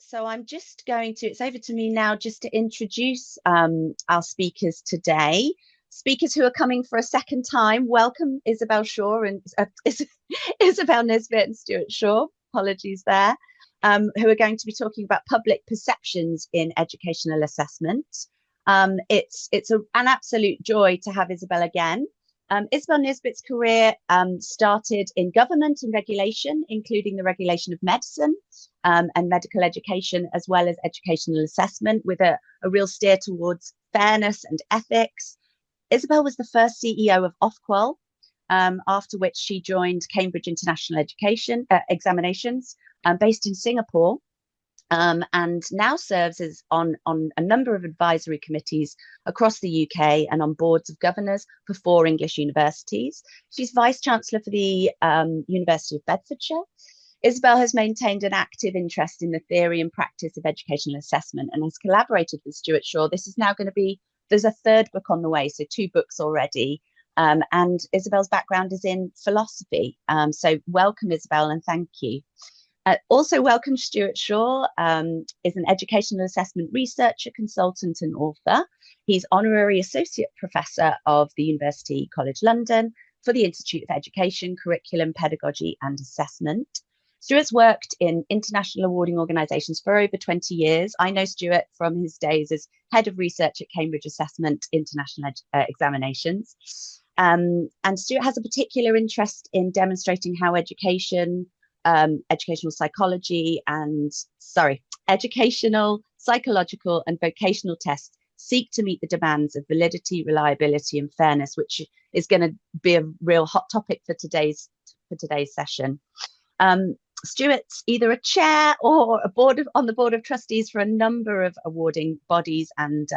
So I'm just going to, it's over to me now just to introduce our speakers today. Speakers who are coming for a second time. Welcome, Isabel Shaw and Isabel Nisbet and Stuart Shaw. Apologies there. Who are going to be talking about public perceptions in educational assessment. It's an absolute joy to have Isabel again. Isabel Nisbet's career started in government and regulation, including the regulation of medicine and medical education, as well as educational assessment, with a real steer towards fairness and ethics. Isabel was the first CEO of Ofqual, after which she joined Cambridge International Education Examinations, based in Singapore. And now serves as on a number of advisory committees across the UK and on boards of governors for 4 English universities. She's Vice-Chancellor for the University of Bedfordshire. Isabel has maintained an active interest in the theory and practice of educational assessment and has collaborated with Stuart Shaw. This is now going to be, there's a 3rd book on the way, so 2 books already. And Isabel's background is in philosophy. So welcome, Isabel, and thank you. Also welcome Stuart Shaw, is an educational assessment researcher, consultant and author. He's Honorary Associate Professor of the University College London for the Institute of Education, Curriculum, Pedagogy and Assessment. Stuart's worked in international awarding organisations for over 20 years. I know Stuart from his days as Head of Research at Cambridge Assessment International Examinations. And Stuart has a particular interest in demonstrating how educational, psychological, psychological and vocational tests seek to meet the demands of validity, reliability and fairness, which is going to be a real hot topic for today's session. Stuart's either a chair or on the board of trustees for a number of awarding bodies and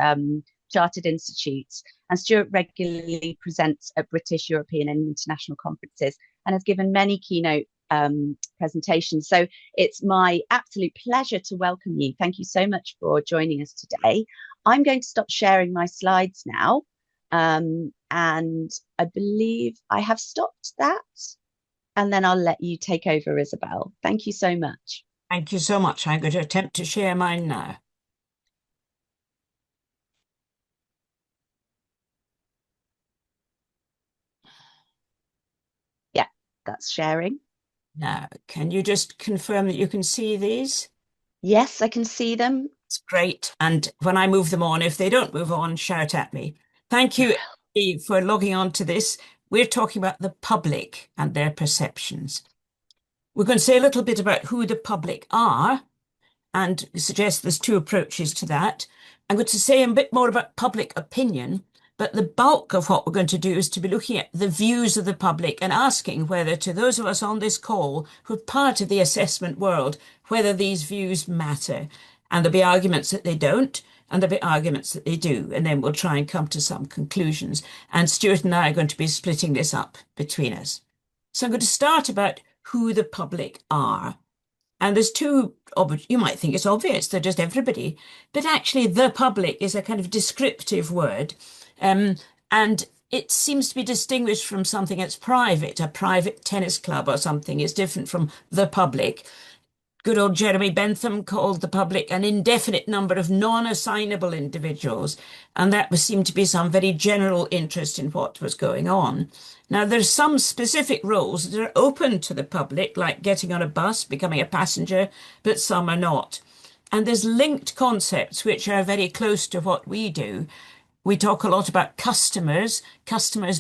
chartered institutes, and Stuart regularly presents at British, European and international conferences and has given many keynote presentations. So it's my absolute pleasure to welcome you. Thank you so much for joining us today. I'm going to stop sharing my slides now, and I believe I have stopped that, and then I'll let you take over, Isabel. Thank you so much. Thank you so much. I'm going to attempt to share mine now. Yeah, that's sharing. Now, can you just confirm that you can see these? Yes, I can see them. It's great. And when I move them on, if they don't move on, shout at me. Thank you for logging on to this. We're talking about the public and their perceptions. We're going to say a little bit about who the public are and suggest there's 2 approaches to that. I'm going to say a bit more about public opinion, but the bulk of what we're going to do is to be looking at the views of the public and asking whether, to those of us on this call who are part of the assessment world, whether these views matter. And there'll be arguments that they don't, and there'll be arguments that they do. And then we'll try and come to some conclusions. And Stuart and I are going to be splitting this up between us. So I'm going to start about who the public are. And there's 2, you might think it's obvious, they're just everybody, but actually the public is a kind of descriptive word. And it seems to be distinguished from something that's private. A private tennis club or something is different from the public. Good old Jeremy Bentham called the public an indefinite number of non-assignable individuals, and that seemed to be some very general interest in what was going on. Now, there's some specific roles that are open to the public, like getting on a bus, becoming a passenger, but some are not. And there's linked concepts which are very close to what we do. We talk a lot about customers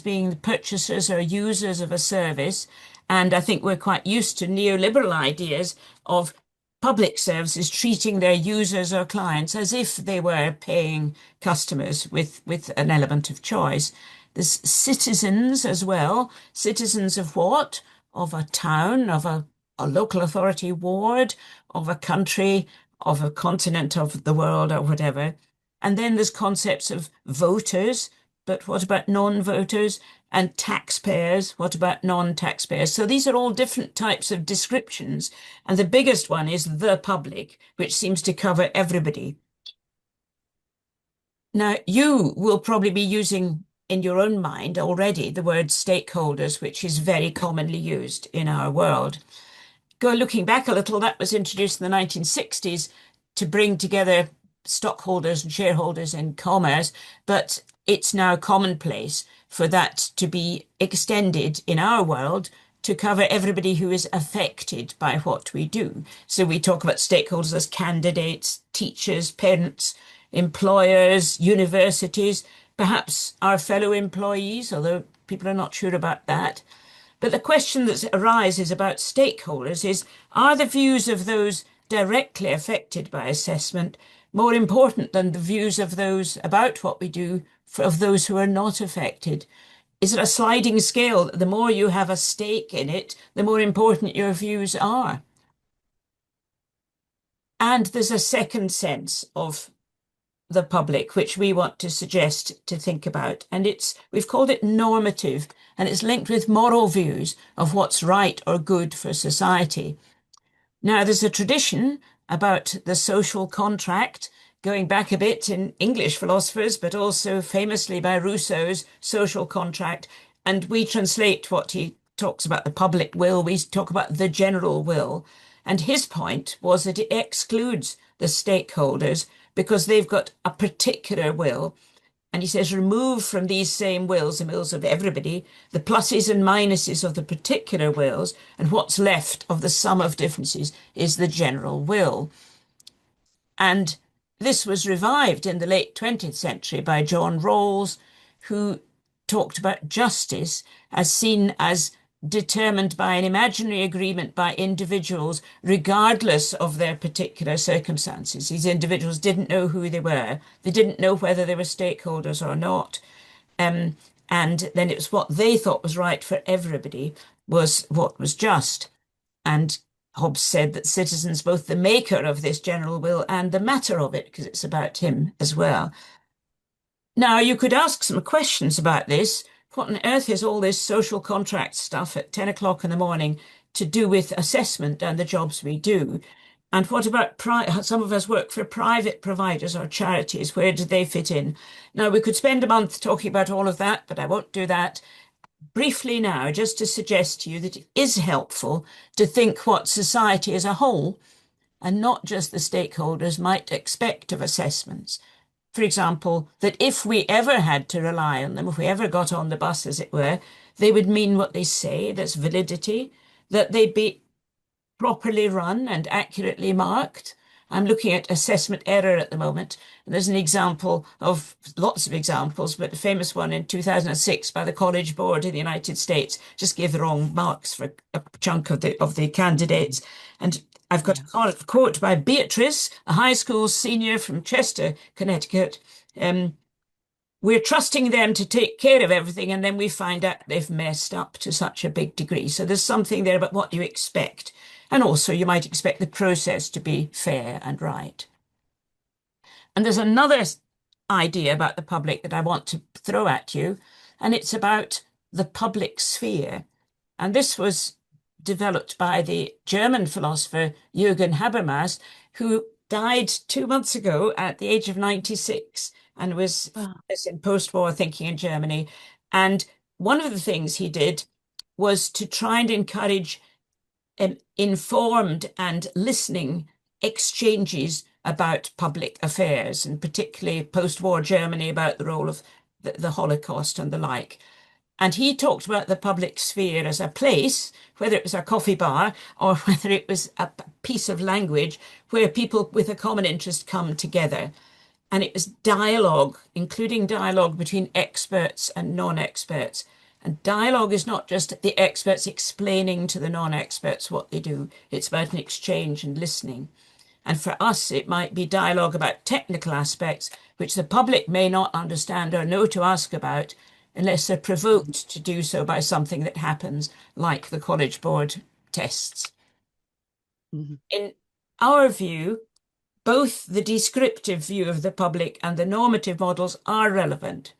being the purchasers or users of a service. And I think we're quite used to neoliberal ideas of public services treating their users or clients as if they were paying customers with an element of choice. There's citizens as well. Citizens of what? Of a town, of a local authority ward, of a country, of a continent, of the world or whatever. And then there's concepts of voters, but what about non-voters? And taxpayers, what about non-taxpayers? So these are all different types of descriptions. And the biggest one is the public, which seems to cover everybody. Now, you will probably be using in your own mind already the word stakeholders, which is very commonly used in our world. Looking back a little, that was introduced in the 1960s to bring together stockholders and shareholders in commerce, but it's now commonplace for that to be extended in our world to cover everybody who is affected by what we do. So we talk about stakeholders as candidates, teachers, parents, employers, universities, perhaps our fellow employees, although people are not sure about that. But the question that arises about stakeholders is, are the views of those directly affected by assessment more important than the views of those about what we do of those who are not affected? Is it a sliding scale? The more you have a stake in it, the more important your views are. And there's a second sense of the public, which we want to suggest to think about. And we've called it normative, and it's linked with moral views of what's right or good for society. Now, there's a tradition about the social contract going back a bit in English philosophers, but also famously by Rousseau's social contract. And we translate what he talks about the public will, we talk about the general will. And his point was that it excludes the stakeholders because they've got a particular will. And he says, remove from these same wills, the wills of everybody, the pluses and minuses of the particular wills, and what's left of the sum of differences is the general will. And this was revived in the late 20th century by John Rawls, who talked about justice as seen as determined by an imaginary agreement by individuals, regardless of their particular circumstances. These individuals didn't know who they were. They didn't know whether they were stakeholders or not. And then it was what they thought was right for everybody was what was just. And Hobbes said that citizens, both the maker of this general will and the matter of it, because it's about him as well. Now, you could ask some questions about this. What on earth is all this social contract stuff at 10 o'clock in the morning to do with assessment and the jobs we do? And what about some of us work for private providers or charities? Where do they fit in? Now, we could spend a month talking about all of that, but I won't do that. Briefly now, just to suggest to you that it is helpful to think what society as a whole, and not just the stakeholders, might expect of assessments. For example, that if we ever had to rely on them, if we ever got on the bus, as it were, they would mean what they say, there's validity, that they'd be properly run and accurately marked. I'm looking at assessment error at the moment. And there's an example of lots of examples, but a famous one in 2006 by the College Board in the United States just gave the wrong marks for a chunk of the candidates. And I've got a quote by Beatrice, a high school senior from Chester, Connecticut. We're trusting them to take care of everything, and then we find out they've messed up to such a big degree. So there's something there about what you expect. And also you might expect the process to be fair and right. And there's another idea about the public that I want to throw at you, and it's about the public sphere. And this was developed by the German philosopher Jürgen Habermas, who died 2 months ago at the age of 96 and was in post-war thinking in Germany. And one of the things he did was to try and encourage informed and listening exchanges about public affairs, and particularly post-war Germany about the role of the Holocaust and the like. And he talked about the public sphere as a place, whether it was a coffee bar or whether it was a piece of language where people with a common interest come together. And it was dialogue, including dialogue between experts and non-experts. And dialogue is not just the experts explaining to the non-experts what they do. It's about an exchange and listening. And for us, it might be dialogue about technical aspects, which the public may not understand or know to ask about, unless they're provoked to do so by something that happens, like the College Board tests. In our view, both the descriptive view of the public and the normative models are relevant.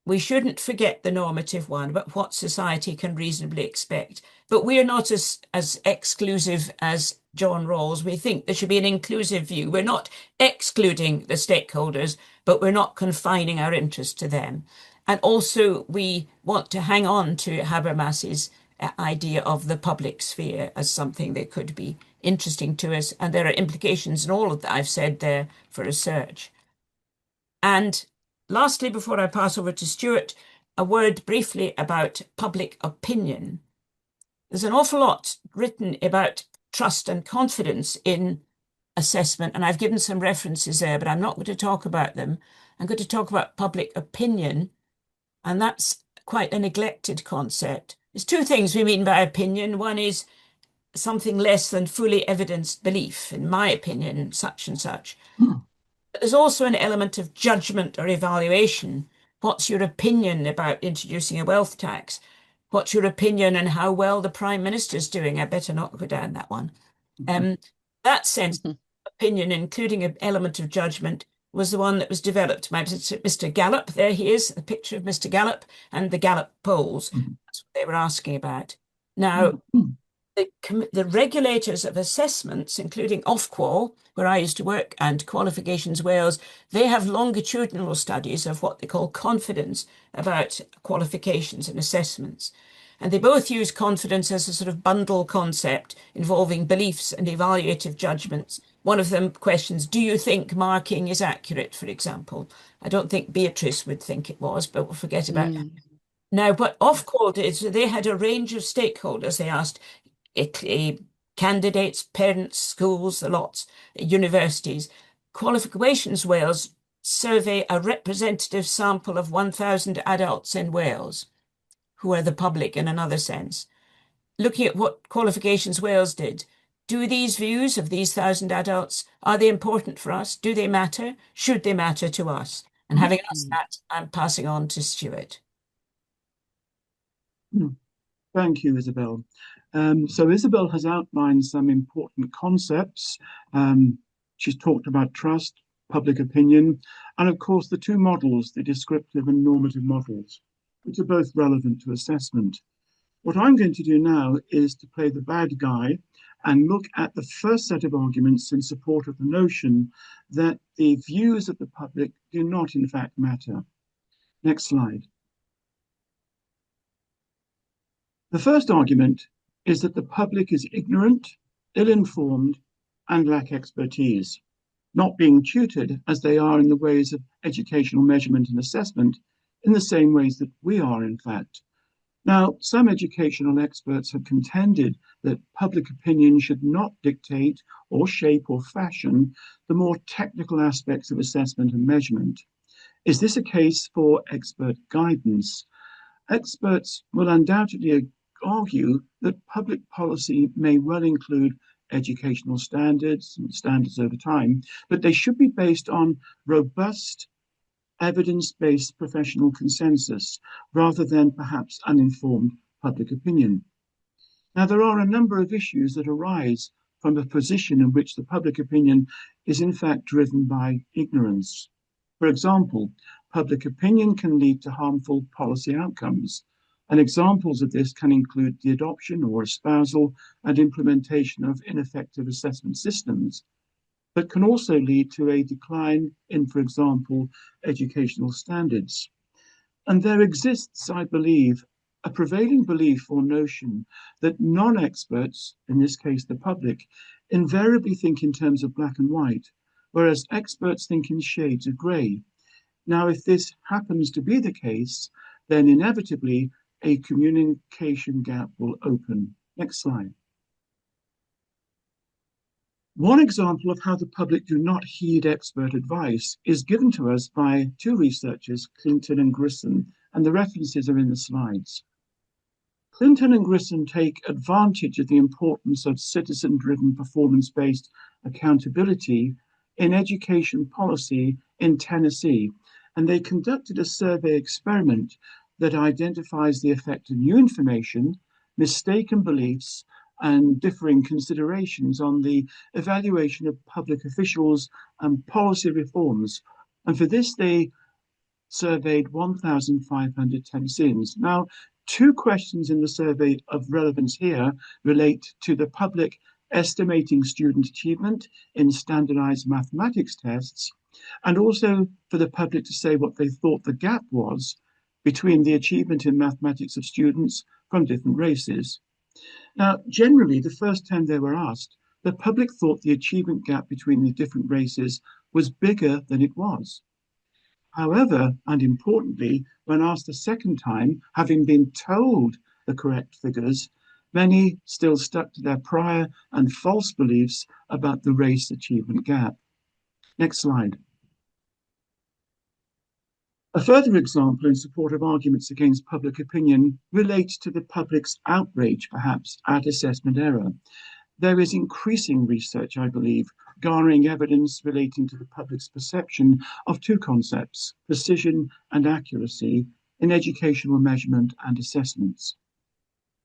We shouldn't forget the normative one about what society can reasonably expect. But we're not as exclusive as John Rawls. We think there should be an inclusive view. We're not excluding the stakeholders, but we're not confining our interest to them. And also, we want to hang on to Habermas's idea of the public sphere as something that could be interesting to us, and there are implications in all of that I've said there for research. And lastly, before I pass over to Stuart, a word briefly about public opinion. There's an awful lot written about trust and confidence in assessment, and I've given some references there, but I'm not going to talk about them. I'm going to talk about public opinion, and that's quite a neglected concept. There's two things we mean by opinion. One is something less than fully evidenced belief, in my opinion, such and such. But there's also an element of judgment or evaluation. What's your opinion about introducing a wealth tax? What's your opinion on how well the Prime Minister's doing? I better not go down that one. That sense of opinion, including an element of judgment, was the one that was developed by Mr. Gallup. There he is, a picture of Mr. Gallup and the Gallup polls. That's what they were asking about. Now, the regulators of assessments, including Ofqual, where I used to work, and Qualifications Wales, they have longitudinal studies of what they call confidence about qualifications and assessments. And they both use confidence as a sort of bundle concept involving beliefs and evaluative judgments. One of them questions, do you think marking is accurate, for example? I don't think Beatrice would think it was, but we'll forget about that. Now, what Ofqual did, so they had a range of stakeholders. They asked candidates, parents, schools, the lots, universities. Qualifications Wales survey a representative sample of 1,000 adults in Wales, who are the public in another sense. Looking at what Qualifications Wales did, do these views of these 1,000 adults, are they important for us? Do they matter? Should they matter to us? And having asked that, I'm passing on to Stuart. Thank you, Isabel. So Isabel has outlined some important concepts. She's talked about trust, public opinion, and of course the two models, the descriptive and normative models, which are both relevant to assessment. What I'm going to do now is to play the bad guy and look at the first set of arguments in support of the notion that the views of the public do not in fact matter. Next slide. The first argument is that the public is ignorant, ill-informed, and lack expertise, not being tutored as they are in the ways of educational measurement and assessment in the same ways that we are, in fact. Now, some educational experts have contended that public opinion should not dictate or shape or fashion the more technical aspects of assessment and measurement. Is this a case for expert guidance? Experts will undoubtedly argue that public policy may well include educational standards and standards over time, but they should be based on robust, evidence-based professional consensus rather than perhaps uninformed public opinion. Now, there are a number of issues that arise from a position in which the public opinion is in fact driven by ignorance. For example, public opinion can lead to harmful policy outcomes. And examples of this can include the adoption or espousal and implementation of ineffective assessment systems, but can also lead to a decline in, for example, educational standards. And there exists, I believe, a prevailing belief or notion that non-experts, in this case the public, invariably think in terms of black and white, whereas experts think in shades of grey. Now, if this happens to be the case, then inevitably a communication gap will open. Next slide. One example of how the public do not heed expert advice is given to us by two researchers, Clinton and Grissom, and the references are in the slides. Clinton and Grissom take advantage of the importance of citizen-driven performance-based accountability in education policy in Tennessee, and they conducted a survey experiment that identifies the effect of new information, mistaken beliefs, and differing considerations on the evaluation of public officials and policy reforms. And for this, they surveyed 1,500 Tennesseans. Now, two questions in the survey of relevance here relate to the public estimating student achievement in standardized mathematics tests, and also for the public to say what they thought the gap was between the achievement in mathematics of students from different races. Now, generally, the first time they were asked the public thought the achievement gap between the different races was bigger than it was. However, and importantly, when asked a second time, having been told the correct figures, many still stuck to their prior and false beliefs about the race achievement gap. Next slide. A further example in support of arguments against public opinion relates to the public's outrage, perhaps, at assessment error. There is increasing research, I believe, garnering evidence relating to the public's perception of two concepts, precision and accuracy, in educational measurement and assessments.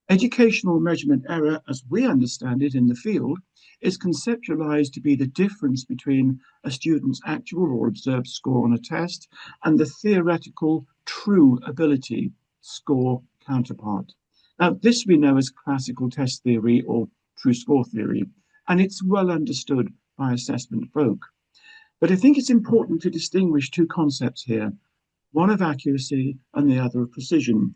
Educational measurement error, as we understand it in the field, is conceptualized to be the difference between a student's actual or observed score on a test and the theoretical true ability score counterpart. Now, this we know as classical test theory or true score theory, and it's well understood by assessment folk. But I think it's important to distinguish two concepts here, one of accuracy and the other of precision.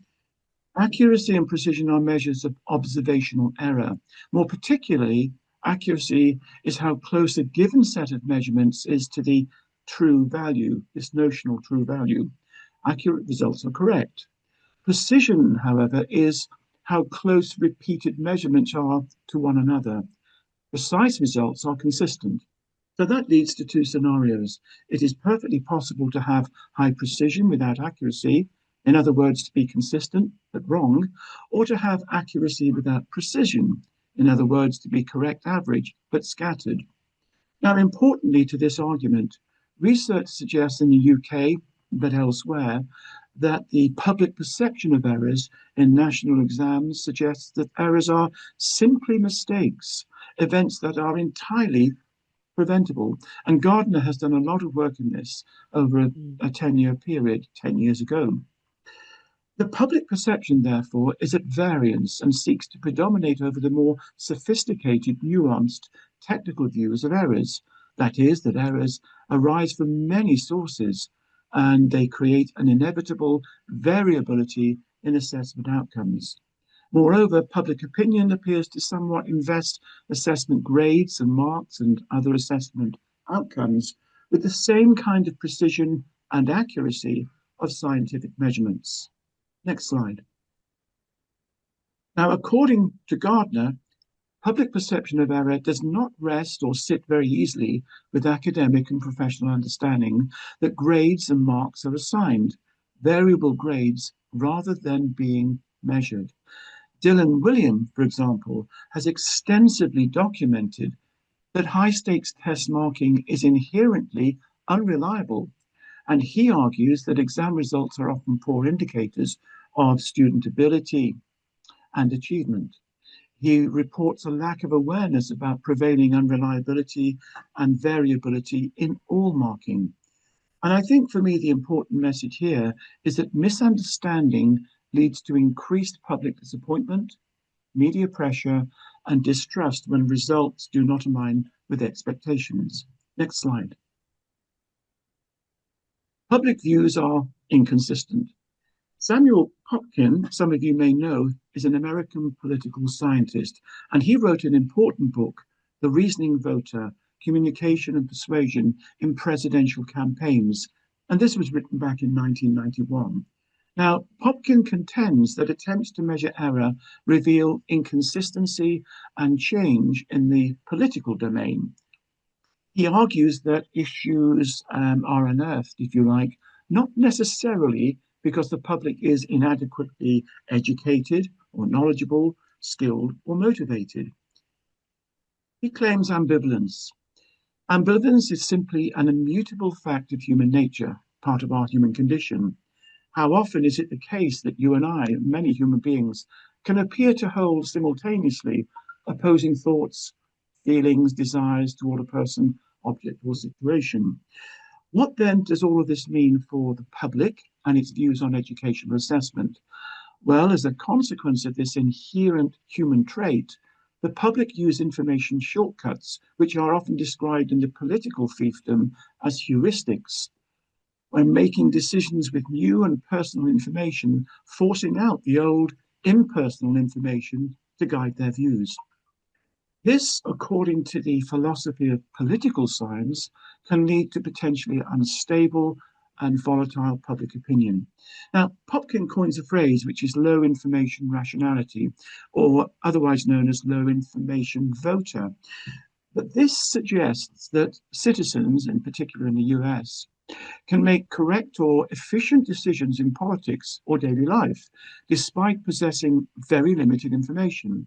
Accuracy and precision are measures of observational error. More particularly, accuracy is how close a given set of measurements is to the true value, this notional true value. Accurate results are correct. Precision, however, is how close repeated measurements are to one another. Precise results are consistent. So that leads to two scenarios. It is perfectly possible to have high precision without accuracy, in other words, to be consistent but wrong, or to have accuracy without precision, in other words, to be correct average but scattered. Now, importantly to this argument, research suggests in the UK, but elsewhere, that the public perception of errors in national exams suggests that errors are simply mistakes, events that are entirely preventable. And Gardner has done a lot of work in this over a 10-year period, 10 years ago. The public perception, therefore, is at variance and seeks to predominate over the more sophisticated, nuanced, technical views of errors. That is, that errors arise from many sources, and they create an inevitable variability in assessment outcomes. Moreover, public opinion appears to somewhat invest assessment grades and marks and other assessment outcomes with the same kind of precision and accuracy of scientific measurements. Next slide. Now, according to Gardner, public perception of error does not rest or sit very easily with academic and professional understanding that grades and marks are assigned, variable grades, rather than being measured. Dylan William, for example, has extensively documented that high-stakes test marking is inherently unreliable, and he argues that exam results are often poor indicators of student ability and achievement. He reports a lack of awareness about prevailing unreliability and variability in all marking. And I think for me, the important message here is that misunderstanding leads to increased public disappointment, media pressure, and distrust when results do not align with expectations. Next slide. Public views are inconsistent. Samuel Popkin, some of you may know, is an American political scientist, and he wrote an important book, The Reasoning Voter, Communication and Persuasion in Presidential Campaigns, and this was written back in 1991. Now, Popkin contends that attempts to measure error reveal inconsistency and change in the political domain. He argues that issues are unearthed, if you like, not necessarily because the public is inadequately educated or knowledgeable, skilled or motivated. He claims ambivalence. Ambivalence is simply an immutable fact of human nature, part of our human condition. How often is it the case that you and I, many human beings, can appear to hold simultaneously opposing thoughts, feelings, desires toward a person, object, or situation? What then does all of this mean for the public and its views on educational assessment? Well, as a consequence of this inherent human trait, the public use information shortcuts, which are often described in the political fiefdom as heuristics, when making decisions with new and personal information, forcing out the old impersonal information to guide their views. This, according to the philosophy of political science, can lead to potentially unstable and volatile public opinion. Now, Popkin coins a phrase which is low information rationality, or otherwise known as low information voter. But this suggests that citizens, in particular in the US, can make correct or efficient decisions in politics or daily life, despite possessing very limited information.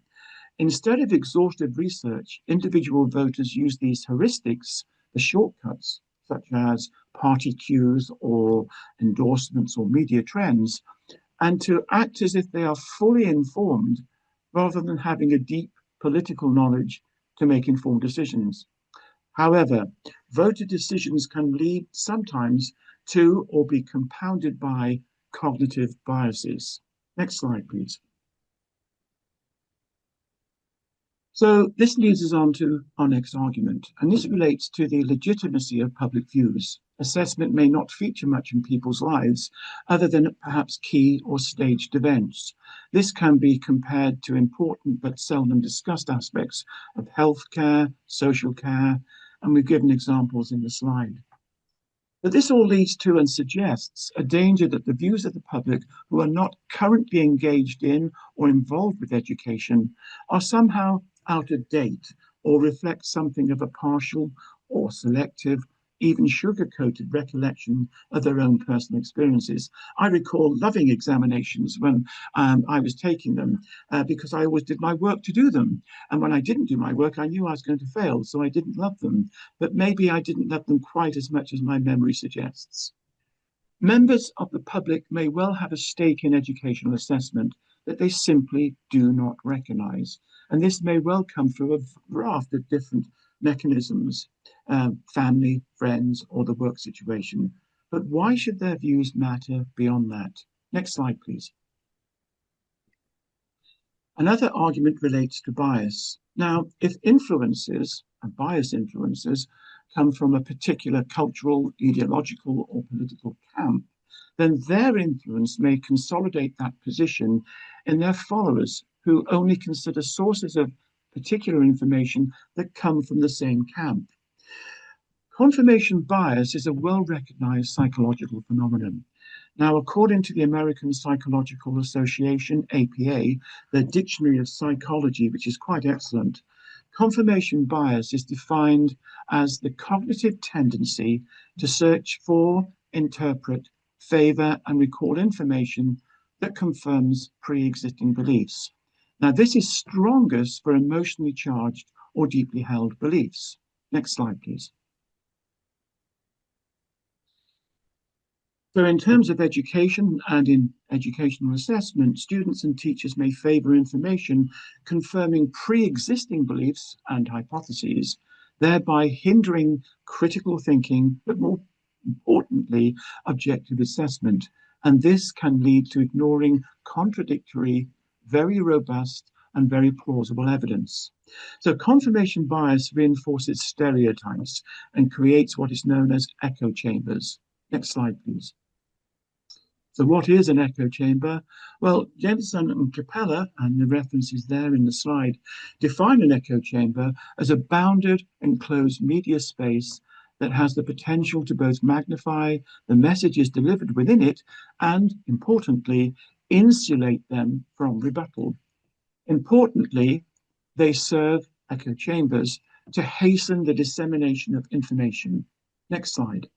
Instead of exhaustive research, individual voters use these heuristics, the shortcuts, such as party cues or endorsements or media trends, and to act as if they are fully informed rather than having a deep political knowledge to make informed decisions. However, voter decisions can lead sometimes to or be compounded by cognitive biases. Next slide, please. So this leads us on to our next argument, and this relates to the legitimacy of public views. Assessment may not feature much in people's lives, other than perhaps key or staged events. This can be compared to important but seldom discussed aspects of healthcare, social care, and we've given examples in the slide. But this all leads to and suggests a danger that the views of the public who are not currently engaged in or involved with education are somehow out of date or reflect something of a partial or selective, even sugar-coated recollection of their own personal experiences. I recall loving examinations when I was taking them because I always did my work to do them. And when I didn't do my work, I knew I was going to fail, so I didn't love them. But maybe I didn't love them quite as much as my memory suggests. Members of the public may well have a stake in educational assessment that they simply do not recognise. And this may well come through a raft of different mechanisms, family, friends, or the work situation. But why should their views matter beyond that? Next slide, please. Another argument relates to bias. Now, if influences, and bias influences, come from a particular cultural, ideological, or political camp, then their influence may consolidate that position in their followers, who only consider sources of particular information that come from the same camp. Confirmation bias is a well-recognized psychological phenomenon. Now, according to the American Psychological Association, APA, the Dictionary of Psychology, which is quite excellent, confirmation bias is defined as the cognitive tendency to search for, interpret, favor, and recall information that confirms pre-existing beliefs. Now, this is strongest for emotionally charged or deeply held beliefs. Next slide, please. So in terms of education and in educational assessment, students and teachers may favor information confirming pre-existing beliefs and hypotheses, thereby hindering critical thinking, but more importantly, objective assessment. And this can lead to ignoring contradictory, very robust, and very plausible evidence. So confirmation bias reinforces stereotypes and creates what is known as echo chambers. Next slide, please. So what is an echo chamber? Well, Jensen and Capella, and the references there in the slide, define an echo chamber as a bounded, enclosed media space that has the potential to both magnify the messages delivered within it and, importantly, insulate them from rebuttal. Importantly, they serve, echo chambers, to hasten the dissemination of information. Next slide.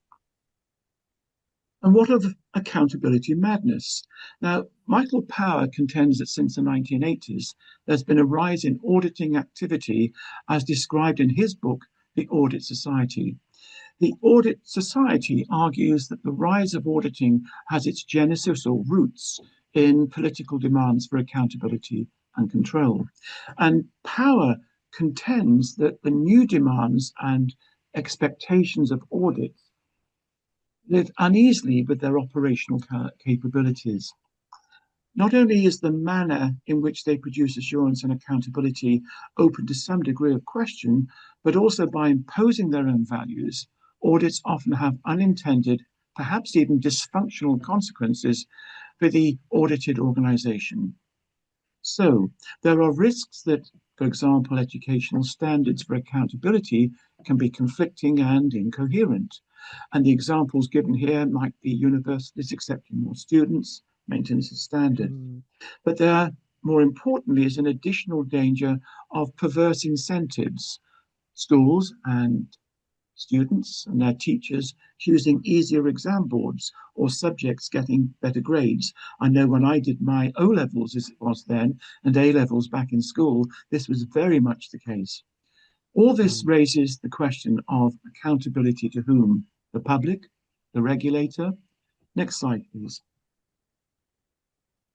And what of accountability madness? Now, Michael Power contends that since the 1980s, there's been a rise in auditing activity as described in his book, The Audit Society. The Audit Society argues that the rise of auditing has its genesis or roots in political demands for accountability and control. And Power contends that the new demands and expectations of audits live uneasily with their operational capabilities. Not only is the manner in which they produce assurance and accountability open to some degree of question, but also by imposing their own values, audits often have unintended, perhaps even dysfunctional consequences for the audited organization. So there are risks that For example, educational standards for accountability can be conflicting and incoherent. And the examples given here might be universities accepting more students, maintenance of standard. But there, more importantly, is an additional danger of perverse incentives. Schools and students and their teachers choosing easier exam boards or subjects getting better grades. I know when I did my O levels, as it was then, and A levels back in school, this was very much the case. All this raises the question of accountability to whom? The public, the regulator. Next slide, please.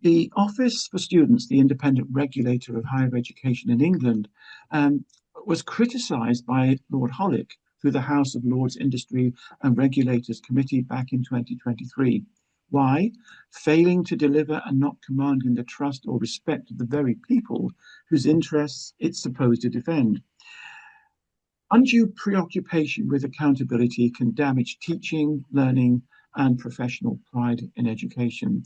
The Office for Students, the independent regulator of higher education in England, was criticised by Lord Hollick through the House of Lords Industry and Regulators Committee back in 2023. Why? Failing to deliver and not commanding the trust or respect of the very people whose interests it's supposed to defend. Undue preoccupation with accountability can damage teaching, learning, and professional pride in education.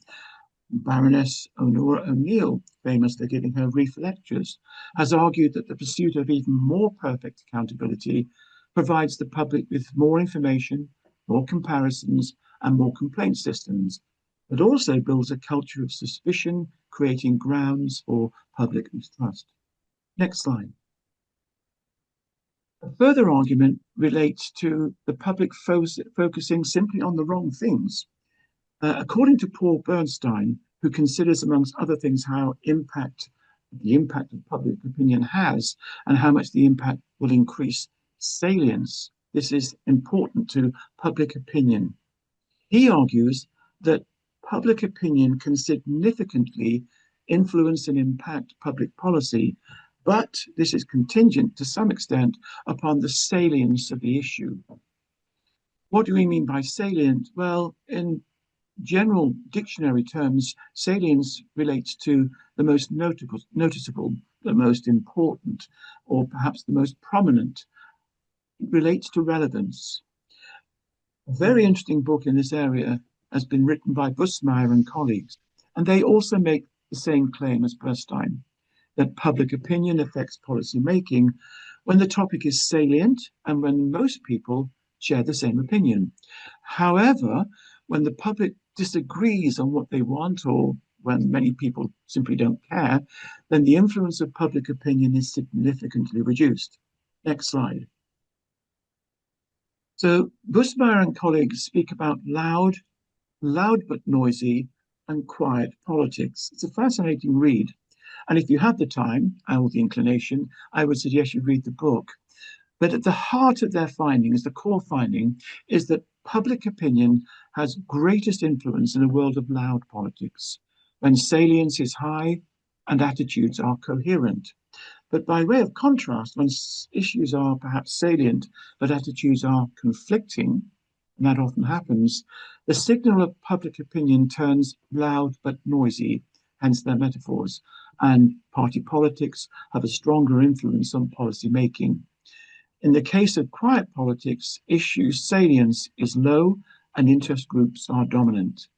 Baroness Honora O'Neill, famous for giving her Reef lectures, has argued that the pursuit of even more perfect accountability provides the public with more information, more comparisons, and more complaint systems, but also builds a culture of suspicion, creating grounds for public mistrust. Next slide. A further argument relates to the public focusing simply on the wrong things. According to Paul Bernstein, who considers, amongst other things, how the impact of public opinion has and how much the impact will increase salience, this is important to public opinion. He argues that public opinion can significantly influence and impact public policy, but this is contingent to some extent upon the salience of the issue. What do we mean by salient? Well, in general dictionary terms, salience relates to the most noticeable, the most important, or perhaps the most prominent. It relates to relevance. A very interesting book in this area has been written by Bussmeyer and colleagues, and they also make the same claim as Bernstein, that public opinion affects policy making when the topic is salient and when most people share the same opinion. However, when the public disagrees on what they want, or when many people simply don't care, then the influence of public opinion is significantly reduced. Next slide. So Bussmeyer and colleagues speak about loud but noisy, and quiet politics. It's a fascinating read. And if you have the time or the inclination, I would suggest you read the book. But at the heart of their findings, the core finding, is that public opinion has greatest influence in a world of loud politics, when salience is high and attitudes are coherent. But by way of contrast, when issues are perhaps salient, but attitudes are conflicting, and that often happens, the signal of public opinion turns loud but noisy, hence their metaphors, and party politics have a stronger influence on policy making. In the case of quiet politics, issue salience is low and interest groups are dominant.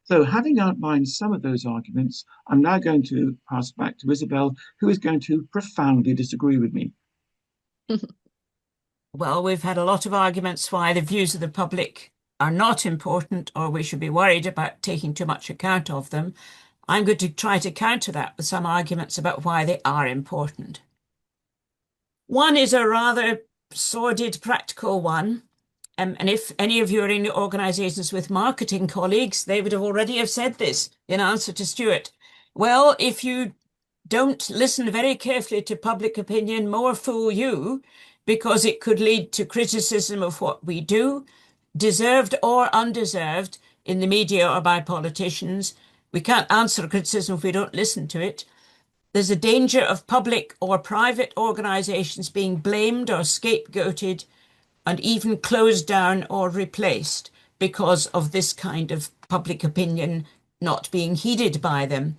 So having outlined some of those arguments, I'm now going to pass back to Isabel, who is going to profoundly disagree with me. Well, we've had a lot of arguments why the views of the public are not important, or we should be worried about taking too much account of them. I'm going to try to counter that with some arguments about why they are important. One is a rather sordid practical one. And if any of you are in organisations with marketing colleagues, they would have already have said this in answer to Stuart. Well, if you don't listen very carefully to public opinion, more fool you, because it could lead to criticism of what we do, deserved or undeserved, in the media or by politicians. We can't answer criticism if we don't listen to it. There's a danger of public or private organisations being blamed or scapegoated and even closed down or replaced because of this kind of public opinion not being heeded by them.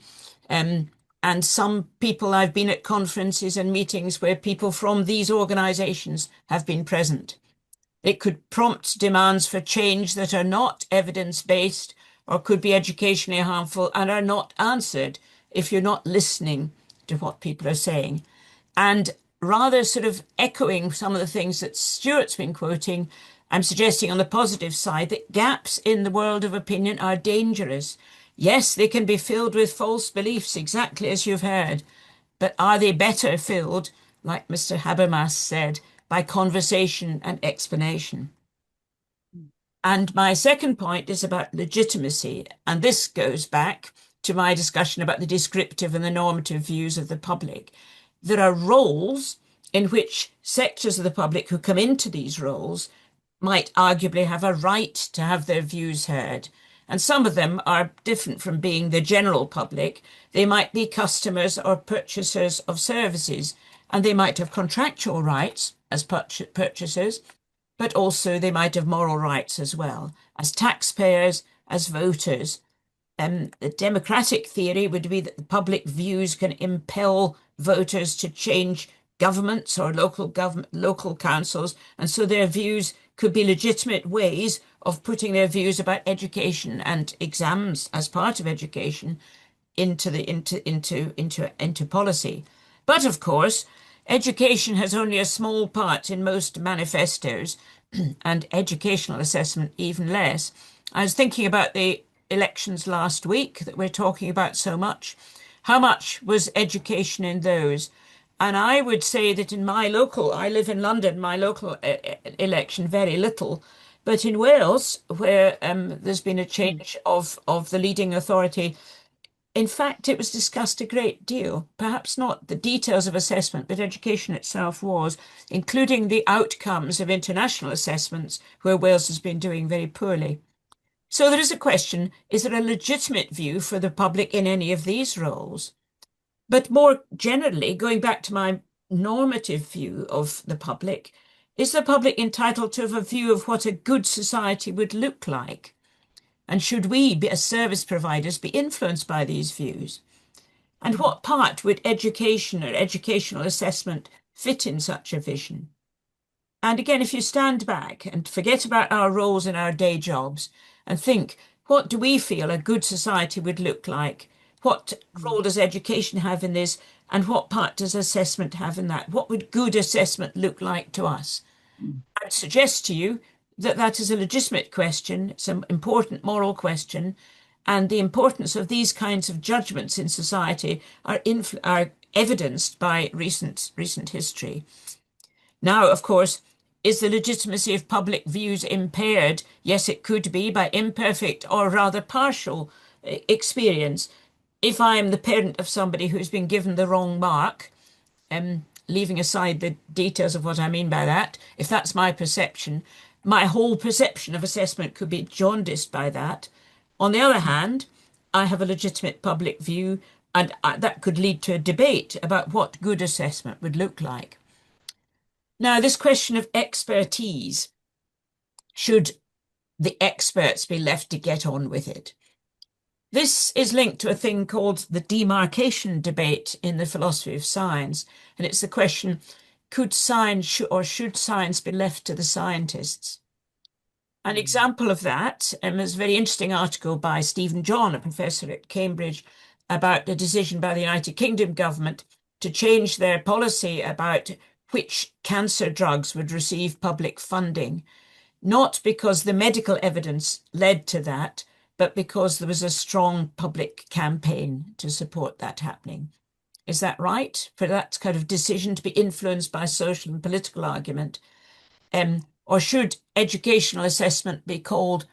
And some people, I've been at conferences and meetings where people from these organisations have been present. It could prompt demands for change that are not evidence-based or could be educationally harmful and are not answered if you're not listening to what people are saying. And rather sort of echoing some of the things that Stuart's been quoting, I'm suggesting on the positive side that gaps in the world of opinion are dangerous. Yes, they can be filled with false beliefs, exactly as you've heard, but are they better filled, like Mr. Habermas said, by conversation and explanation? And my second point is about legitimacy, and this goes back to my discussion about the descriptive and the normative views of the public. There are roles in which sectors of the public who come into these roles might arguably have a right to have their views heard. And some of them are different from being the general public. They might be customers or purchasers of services, and they might have contractual rights as purchasers, but also they might have moral rights as well, as taxpayers, as voters. The democratic theory would be that the public views can impel voters to change governments or local councils, and so their views could be legitimate ways of putting their views about education and exams as part of education into policy. But of course, education has only a small part in most manifestos, and educational assessment even less. I was thinking about the elections last week that we're talking about so much. How much was education in those? And I would say that in my local, I live in London, my local election, very little. But in Wales, where there's been a change of the leading authority, in fact, it was discussed a great deal, perhaps not the details of assessment, but education itself was, including the outcomes of international assessments where Wales has been doing very poorly. So there is a question, is there a legitimate view for the public in any of these roles? But more generally, going back to my normative view of the public, is the public entitled to have a view of what a good society would look like? And should we, as service providers, be influenced by these views? And what part would education or educational assessment fit in such a vision? And again, if you stand back and forget about our roles in our day jobs and think, what do we feel a good society would look like? What role does education have in this? And what part does assessment have in that? What would good assessment look like to us? I'd suggest to you that that is a legitimate question. It's an important moral question. And the importance of these kinds of judgments in society are evidenced by recent history. Now, of course, is the legitimacy of public views impaired? Yes, it could be by imperfect or rather partial experience. If I am the parent of somebody who's been given the wrong mark, leaving aside the details of what I mean by that, if that's my perception, my whole perception of assessment could be jaundiced by that. On the other hand, I have a legitimate public view, and that could lead to a debate about what good assessment would look like. Now, this question of expertise, should the experts be left to get on with it? This is linked to a thing called the demarcation debate in the philosophy of science. And it's the question, could science or should science be left to the scientists? An example of that is a very interesting article by Stephen John, a professor at Cambridge, about the decision by the United Kingdom government to change their policy about which cancer drugs would receive public funding, not because the medical evidence led to that, but because there was a strong public campaign to support that happening. Is that right? For that kind of decision to be influenced by social and political argument? Or should educational assessment be called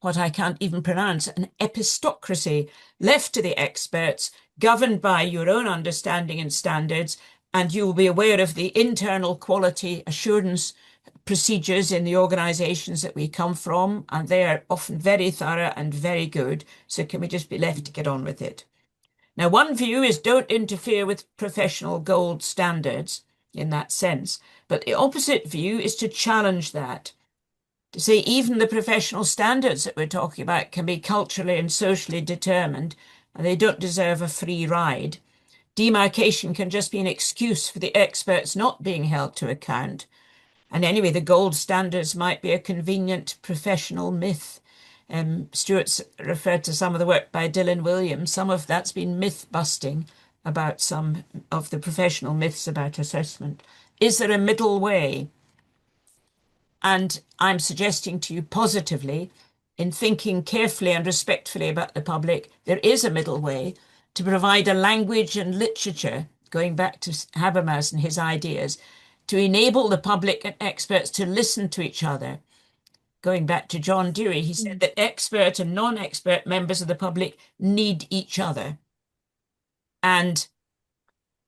what I can't even pronounce, an epistocracy, left to the experts, governed by your own understanding and standards, and you will be aware of the internal quality assurance procedures in the organisations that we come from, and they are often very thorough and very good. So can we just be left to get on with it? Now, one view is don't interfere with professional gold standards in that sense, but the opposite view is to challenge that, to say even the professional standards that we're talking about can be culturally and socially determined, and they don't deserve a free ride. Demarcation can just be an excuse for the experts not being held to account. And anyway, the gold standards might be a convenient professional myth. Stuart's referred to some of the work by Dylan Williams. Some of that's been myth busting, about some of the professional myths about assessment. Is there a middle way? And I'm suggesting to you positively, in thinking carefully and respectfully about the public, there is a middle way to provide a language and literature, going back to Habermas and his ideas, to enable the public and experts to listen to each other. Going back to John Dewey, he said that expert and non-expert members of the public need each other. And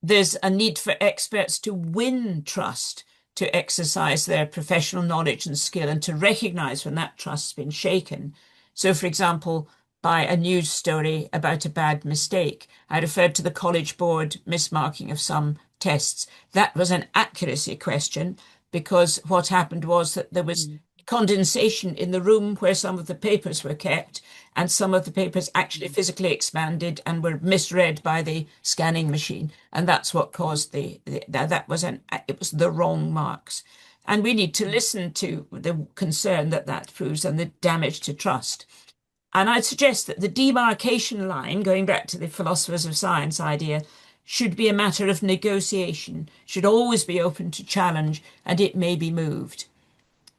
there's a need for experts to win trust, to exercise their professional knowledge and skill, and to recognize when that trust's been shaken. So, for example, by a news story about a bad mistake, I referred to the College Board mismarking of some tests. That was an accuracy question, because what happened was that there was condensation in the room where some of the papers were kept, and some of the papers actually physically expanded and were misread by the scanning machine, and that's what caused it was the wrong marks. And we need to listen to the concern that proves and the damage to trust. And I'd suggest that the demarcation line, going back to the philosophers of science idea, should be a matter of negotiation, should always be open to challenge, and it may be moved.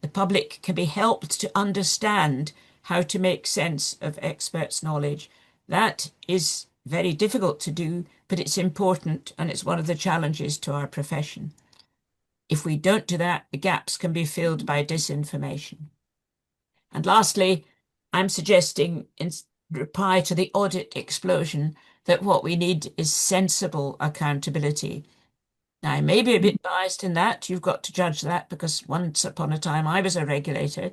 The public can be helped to understand how to make sense of experts' knowledge. That is very difficult to do, but it's important, and it's one of the challenges to our profession. If we don't do that, the gaps can be filled by disinformation. And lastly, I'm suggesting, in reply to the audit explosion, that what we need is sensible accountability. Now, I may be a bit biased in that. You've got to judge that, because once upon a time I was a regulator.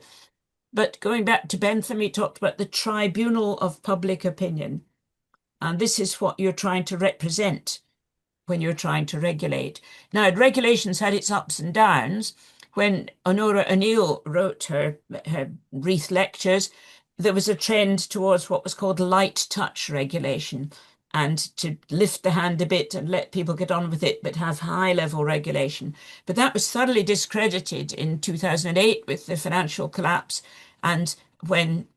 But going back to Bentham, he talked about the tribunal of public opinion. And this is what you're trying to represent when you're trying to regulate. Now, regulations had its ups and downs. When Honora O'Neill wrote her Wreath Lectures, there was a trend towards what was called light touch regulation, and to lift the hand a bit and let people get on with it, but have high-level regulation. But that was thoroughly discredited in 2008 with the financial collapse, and when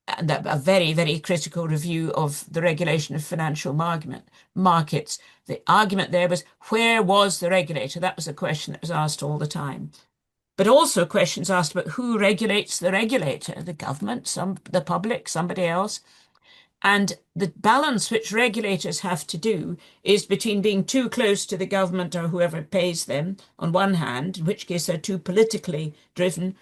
a very, very critical review of the regulation of financial markets. The argument there was, where was the regulator? That was a question that was asked all the time. But also questions asked about who regulates the regulator, the government, the public, somebody else. And the balance which regulators have to do is between being too close to the government or whoever pays them, on one hand, in which case they're too politically driven,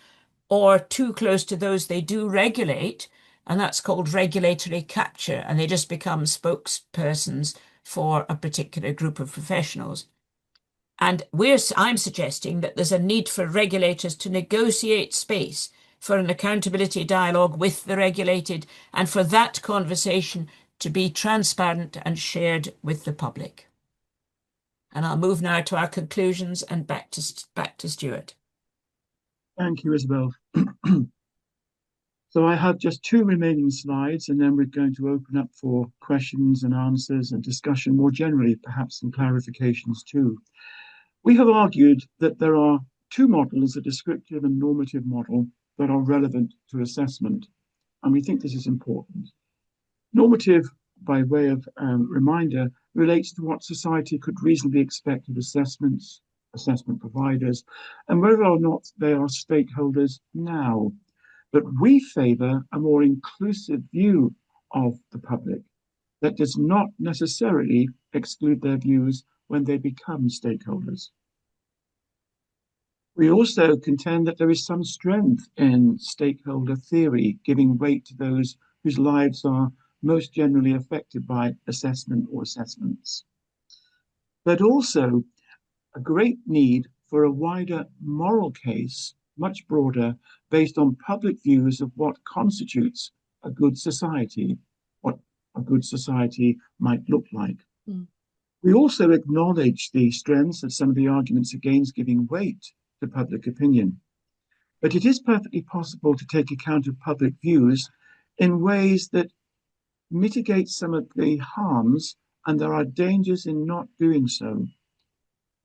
or too close to those they do regulate, and that's called regulatory capture, and they just become spokespersons for a particular group of professionals. And I'm suggesting that there's a need for regulators to negotiate space for an accountability dialogue with the regulated, and for that conversation to be transparent and shared with the public. And I'll move now to our conclusions and back to Stuart. Thank you, Isabel. So I have just 2 remaining slides, and then we're going to open up for questions and answers and discussion more generally, perhaps some clarifications too. We have argued that there are 2 models, a descriptive and normative model, that are relevant to assessment, and we think this is important. Normative, by way of reminder, relates to what society could reasonably expect of assessments, assessment providers, and whether or not they are stakeholders now. But we favour a more inclusive view of the public that does not necessarily exclude their views when they become stakeholders. We also contend that there is some strength in stakeholder theory, giving weight to those whose lives are most generally affected by assessment or assessments. But also a great need for a wider moral case, much broader, based on public views of what constitutes a good society, what a good society might look like. We also acknowledge the strengths of some of the arguments against giving weight to public opinion. But it is perfectly possible to take account of public views in ways that mitigate some of the harms, and there are dangers in not doing so.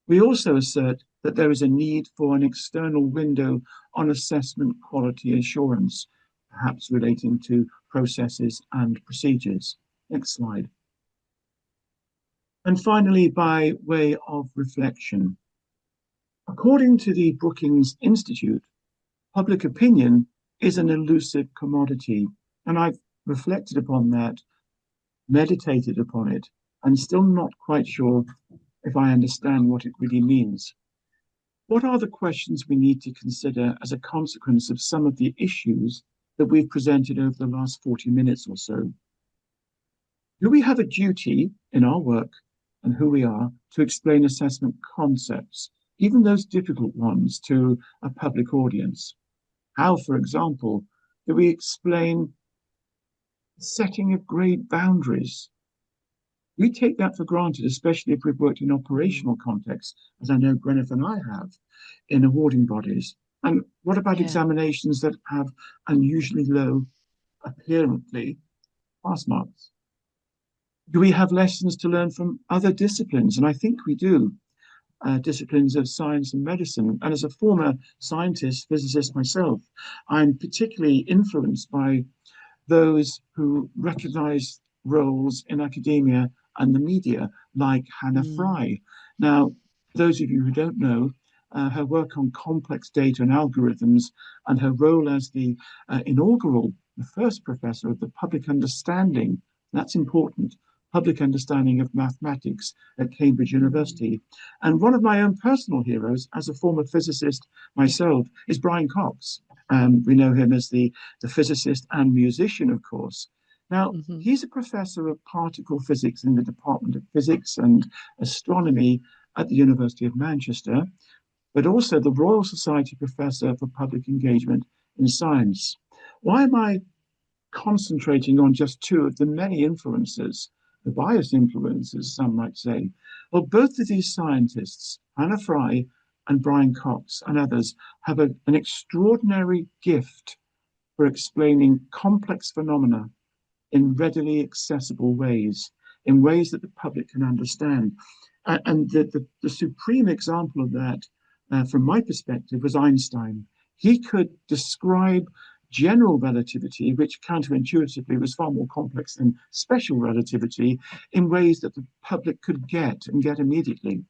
We also assert that there is a need for an external window on assessment quality assurance, perhaps relating to processes and procedures. Next slide. And finally, by way of reflection, according to the Brookings Institute, public opinion is an elusive commodity. And I've reflected upon that, meditated upon it, and still not quite sure if I understand what it really means. What are the questions we need to consider as a consequence of some of the issues that we've presented over the last 40 minutes or so? Do we have a duty in our work and who we are to explain assessment concepts, even those difficult ones, to a public audience? How, for example, do we explain setting of grade boundaries? We take that for granted, especially if we've worked in operational contexts, as I know Gwyneth and I have, in awarding bodies. And what about examinations that have unusually low, apparently, pass marks? Do we have lessons to learn from other disciplines? And I think we do. Disciplines of science and medicine. And as a former scientist, physicist myself, I'm particularly influenced by those who recognize roles in academia and the media, like Hannah Fry. Now, those of you who don't know, her work on complex data and algorithms and her role as the the first professor of the public understanding, that's important, public understanding of mathematics at Cambridge University. And one of my own personal heroes, as a former physicist myself, is Brian Cox. We know him as the physicist and musician, of course. Now, he's a professor of particle physics in the Department of Physics and Astronomy at the University of Manchester, but also the Royal Society Professor for Public Engagement in Science. Why am I concentrating on just two of the many influences, the biased influences, some might say? Well, both of these scientists, Hannah Fry and Brian Cox and others, have an extraordinary gift for explaining complex phenomena in readily accessible ways, in ways that the public can understand. And the supreme example of that, from my perspective, was Einstein. He could describe general relativity, which counterintuitively was far more complex than special relativity, in ways that the public could get immediately.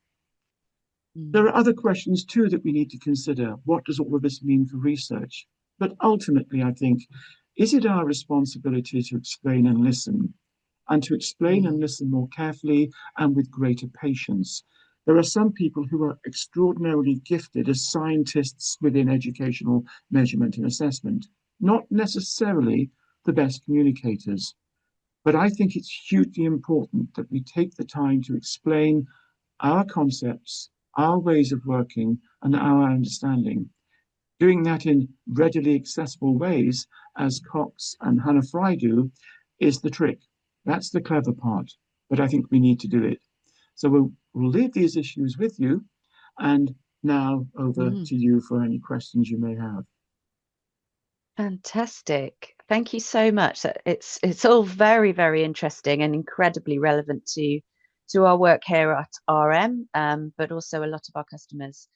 There are other questions too that we need to consider. What does all of this mean for research? But ultimately, I think, is it our responsibility to explain and listen, and to explain and listen more carefully and with greater patience? There are some people who are extraordinarily gifted as scientists within educational measurement and assessment, not necessarily the best communicators. But I think it's hugely important that we take the time to explain our concepts, our ways of working, and our understanding. Doing that in readily accessible ways, as Cox and Hannah Fry do, is the trick. That's the clever part, but I think we need to do it. So we'll leave these issues with you, and now over to you for any questions you may have. Fantastic. Thank you so much. It's all very, very interesting and incredibly relevant to our work here at RM, but also a lot of our customers.